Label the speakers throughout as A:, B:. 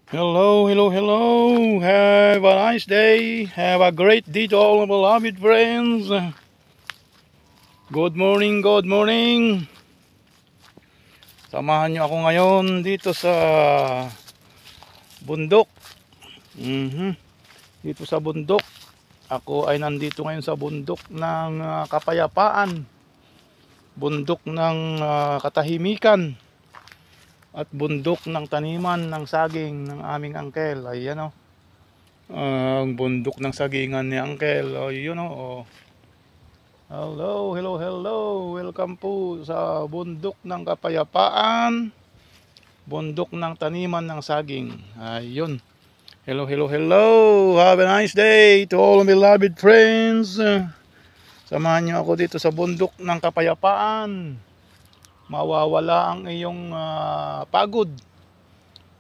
A: Hello, hello, hello. Have a nice day. Have a great day to all of our beloved friends. Good morning, good morning. Samahan niyo ako ngayon dito sa bundok. Mhm. Dito sa bundok. Ako ay nandito ngayon sa bundok ng kapayapaan. Bundok ng katahimikan. At bundok ng taniman ng saging ng aming angkel. Ayan o. Ang bundok ng sagingan ni Uncle. Oh, yun oh. Hello, hello, hello. Welcome po sa bundok ng kapayapaan. Bundok ng taniman ng saging. Ayun. Hello, hello, hello. Have a nice day to all my beloved friends. Samahan niyo ako dito sa bundok ng kapayapaan. Mawawala ang iyong pagod.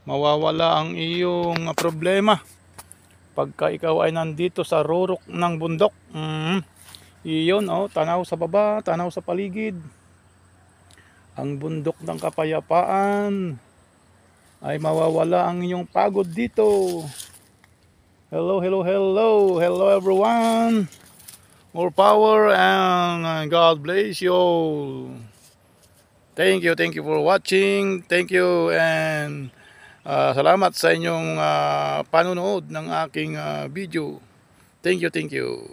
A: Mawawala ang iyong problema pagka ikaw ay nandito sa rurok ng bundok. Iyon oh, tanaw sa baba, tanaw sa paligid. Ang bundok ng kapayapaan ay mawawala ang inyong pagod dito. Hello, hello, hello. Hello everyone. More power and God bless you all. Thank you for watching. Thank you and salamat sa inyong panunood ng aking video. Thank you, thank you.